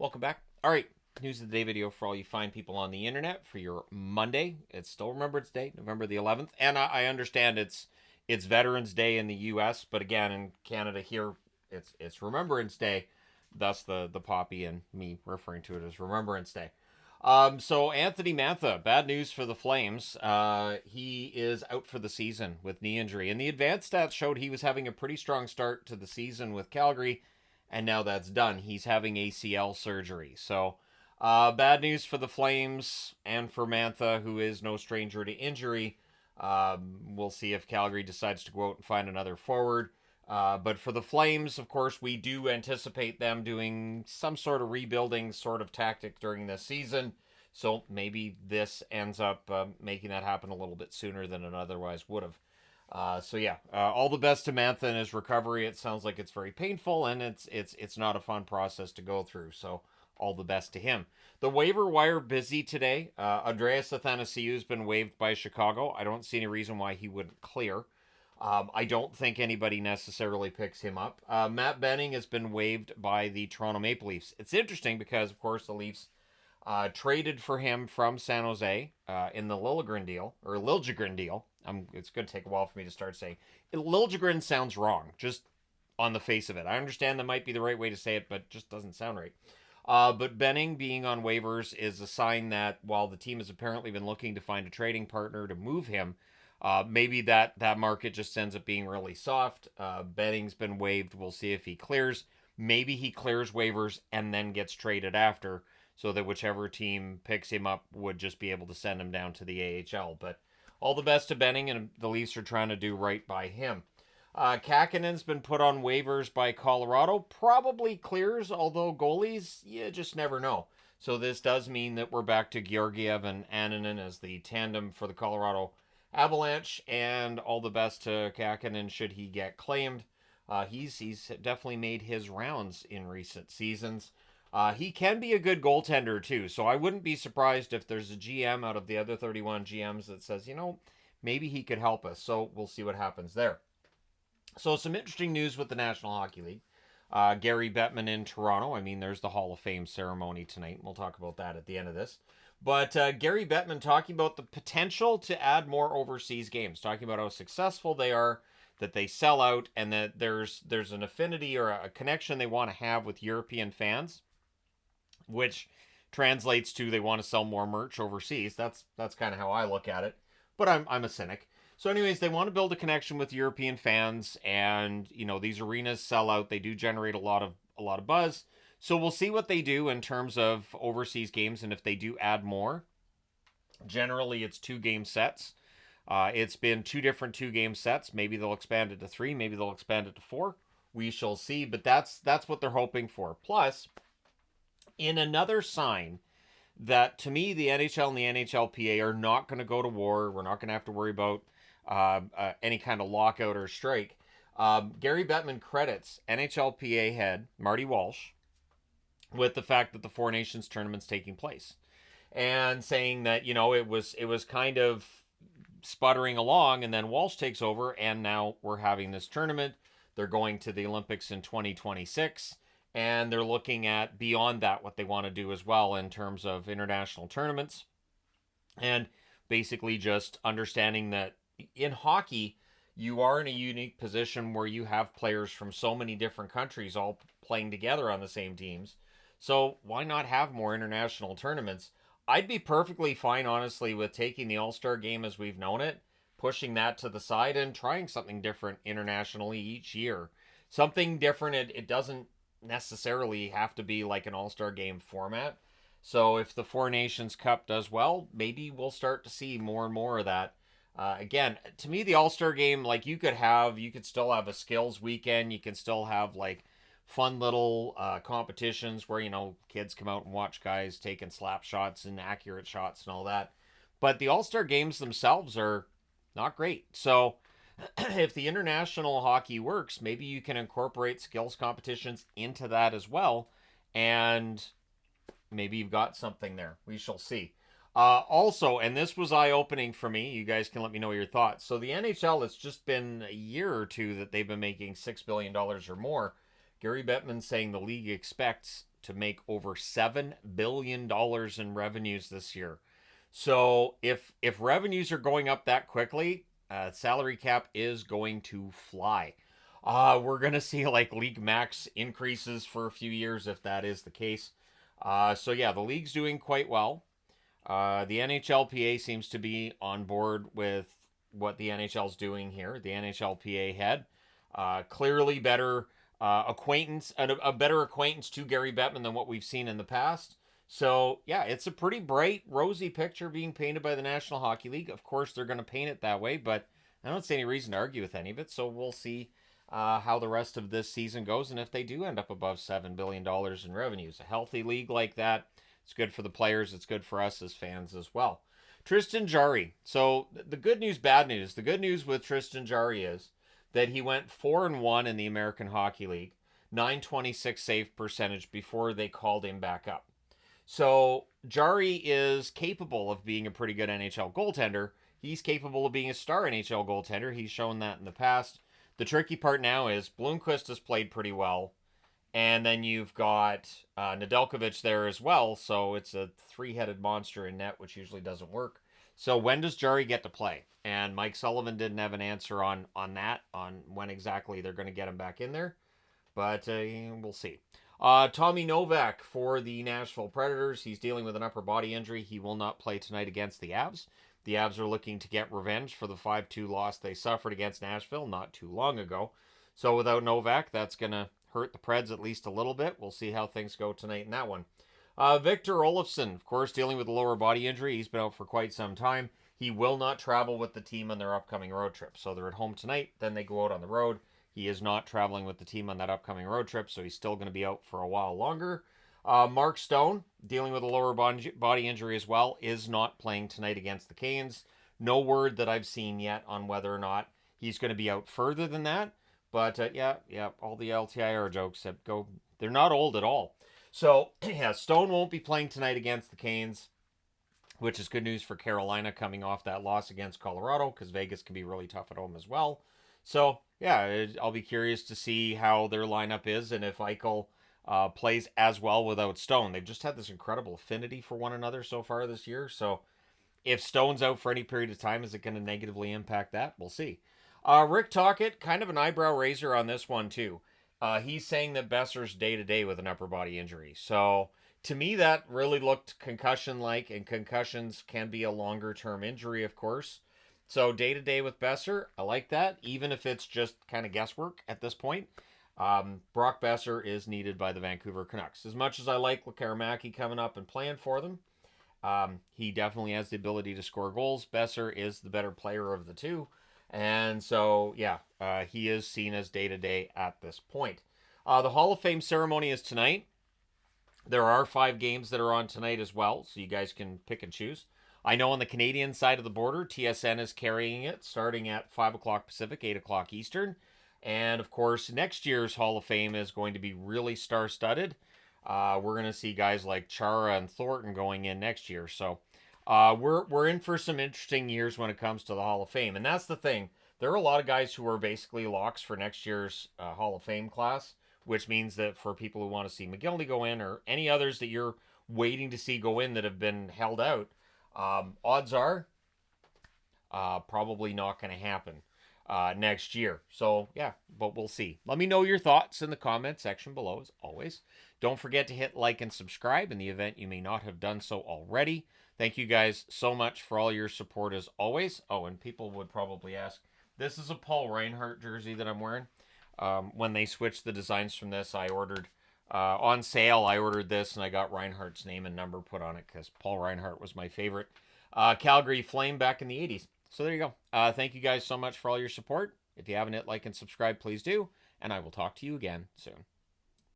Welcome back. All right, news of the day video for all you fine people on the internet for your Monday. It's still Remembrance Day, November the 11th, and I understand it's Veterans Day in the U.S., but again in Canada here it's Remembrance Day, thus the poppy and me referring to it as Remembrance Day. So Anthony Mantha, bad news for the Flames. He is out for the season with knee injury, and the advanced stats showed he was having a pretty strong start to the season with Calgary, and now that's done. He's having ACL surgery. So, bad news for the Flames and for Mantha, who is no stranger to injury. We'll see if Calgary decides to go out and find another forward. But for the Flames, of course, we do anticipate them doing some sort of rebuilding sort of tactic during this season. So maybe this ends up making that happen a little bit sooner than it otherwise would have. All the best to Mantha in his recovery. It sounds like it's very painful, and it's not a fun process to go through. So all the best to him. The waiver wire busy today. Andreas Athanasiou has been waived by Chicago. I don't see any reason why he wouldn't clear. I don't think anybody necessarily picks him up. Matt Benning has been waived by the Toronto Maple Leafs. It's interesting because, of course, the Leafs traded for him from San Jose in the Liljegren deal. It's going to take a while for me to start saying Liljegren sounds wrong, just on the face of it. I understand that might be the right way to say it, but just doesn't sound right. But Benning being on waivers is a sign that while the team has apparently been looking to find a trading partner to move him, maybe that market just ends up being really soft. Benning's been waived. We'll see if he clears. Maybe he clears waivers and then gets traded after, so that whichever team picks him up would just be able to send him down to the AHL. But all the best to Benning, and the Leafs are trying to do right by him. Kakinen's been put on waivers by Colorado. Probably clears, although goalies, you just never know. So this does mean that we're back to Georgiev and Annunen as the tandem for the Colorado Avalanche, and all the best to Kakinen should he get claimed. He's definitely made his rounds in recent seasons. He can be a good goaltender too, so I wouldn't be surprised if there's a GM out of the other 31 GMs that says, maybe he could help us. So we'll see what happens there. So some interesting news with the National Hockey League. Gary Bettman in Toronto. I mean, there's the Hall of Fame ceremony tonight. We'll talk about that at the end of this. But Gary Bettman talking about the potential to add more overseas games, talking about how successful they are, that they sell out, and that there's an affinity or a connection they want to have with European fans, which translates to they want to sell more merch overseas. That's kind of how I look at it. But I'm a cynic. So anyways, they want to build a connection with European fans, and these arenas sell out. They do generate a lot of buzz. So we'll see what they do in terms of overseas games, and if they do add more. Generally, it's 2-game sets. It's been 2 different 2-game sets. Maybe they'll expand it to 3. Maybe they'll expand it to 4. We shall see. But that's what they're hoping for. Plus, in another sign that to me the NHL and the NHLPA are not going to go to war. We're not going to have to worry about any kind of lockout or strike. Gary Bettman credits NHLPA head Marty Walsh with the fact that the Four Nations tournament's taking place, and saying that it was kind of sputtering along, and then Walsh takes over, and now we're having this tournament. They're going to the Olympics in 2026, and they're looking at beyond that what they want to do as well in terms of international tournaments, and basically just understanding that in hockey you are in a unique position where you have players from so many different countries all playing together on the same teams. So why not have more international tournaments? I'd be perfectly fine, honestly, with taking the All-Star game as we've known it, pushing that to the side, and trying something different internationally each year. Something different. It doesn't necessarily have to be like an All-Star game format. So if the Four Nations Cup does well, maybe we'll start to see more and more of that. Again, to me, the All-Star game, like you could still have a skills weekend. You can still have like fun little competitions where kids come out and watch guys taking slap shots and accurate shots and all that. But the All-Star games themselves are not great. So if the international hockey works, maybe you can incorporate skills competitions into that as well, and maybe you've got something there. We shall see. Also, and this was eye-opening for me, you guys can let me know your thoughts. So the NHL, it's just been a year or two that they've been making $6 billion or more. Gary Bettman saying the league expects to make over $7 billion in revenues this year. So if revenues are going up that quickly, salary cap is going to fly. We're going to see like league max increases for a few years if that is the case. So yeah, the league's doing quite well. The NHLPA seems to be on board with what the NHL's doing here. The NHLPA head, clearly better acquaintance, a better acquaintance to Gary Bettman than what we've seen in the past. So yeah, it's a pretty bright, rosy picture being painted by the National Hockey League. Of course, they're going to paint it that way, but I don't see any reason to argue with any of it. So we'll see how the rest of this season goes, and if they do end up above $7 billion in revenues. A healthy league like that, it's good for the players. It's good for us as fans as well. Tristan Jarry. So the good news, bad news. The good news with Tristan Jarry is that he went 4-1 in the American Hockey League, .926 save percentage before they called him back up. So Jarry is capable of being a pretty good NHL goaltender. He's capable of being a star NHL goaltender. He's shown that in the past. The tricky part now is Bloomquist has played pretty well. And then you've got Nedeljkovic there as well. So it's a three-headed monster in net, which usually doesn't work. So when does Jarry get to play? And Mike Sullivan didn't have an answer on that, on when exactly they're going to get him back in there. But we'll see. Tommy Novak for the Nashville Predators. He's dealing with an upper body injury. He will not play tonight against the Avs. The Avs are looking to get revenge for the 5-2 loss they suffered against Nashville not too long ago. So without Novak, that's going to hurt the Preds at least a little bit. We'll see how things go tonight in that one. Victor Olofsson, of course, dealing with a lower body injury. He's been out for quite some time. He will not travel with the team on their upcoming road trip. So they're at home tonight, then they go out on the road. He is not traveling with the team on that upcoming road trip, so he's still going to be out for a while longer. Mark Stone, dealing with a lower body injury as well, is not playing tonight against the Canes. No word that I've seen yet on whether or not he's going to be out further than that. But yeah, all the LTIR jokes that go, they're not old at all. So yeah, Stone won't be playing tonight against the Canes, which is good news for Carolina coming off that loss against Colorado, because Vegas can be really tough at home as well. So yeah, I'll be curious to see how their lineup is and if Eichel plays as well without Stone. They've just had this incredible affinity for one another so far this year. So if Stone's out for any period of time, is it going to negatively impact that? We'll see. Rick Tocchet, kind of an eyebrow raiser on this one too. He's saying that Besser's day-to-day with an upper body injury. So to me, that really looked concussion-like, and concussions can be a longer-term injury, of course. So day-to-day with Besser, I like that, even if it's just kind of guesswork at this point. Brock Besser is needed by the Vancouver Canucks. As much as I like Lekaramaki coming up and playing for them, he definitely has the ability to score goals. Besser is the better player of the two. And so, yeah, he is seen as day-to-day at this point. The Hall of Fame ceremony is tonight. There are 5 games that are on tonight as well, so you guys can pick and choose. I know on the Canadian side of the border, TSN is carrying it, starting at 5 o'clock Pacific, 8 o'clock Eastern. And, of course, next year's Hall of Fame is going to be really star-studded. We're going to see guys like Chara and Thornton going in next year, so we're in for some interesting years when it comes to the Hall of Fame. And that's the thing. There are a lot of guys who are basically locks for next year's Hall of Fame class, which means that for people who want to see McGillney go in or any others that you're waiting to see go in that have been held out, odds are probably not going to happen next year. So, yeah, but we'll see. Let me know your thoughts in the comment section below, as always. Don't forget to hit like and subscribe in the event you may not have done so already. Thank you guys so much for all your support as always. Oh, and people would probably ask, this is a Paul Reinhart jersey that I'm wearing. When they switched the designs from this, I ordered, on sale, I ordered this and I got Reinhart's name and number put on it because Paul Reinhart was my favorite Calgary Flame back in the 80s. So there you go. Thank you guys so much for all your support. If you haven't hit like and subscribe, please do. And I will talk to you again soon.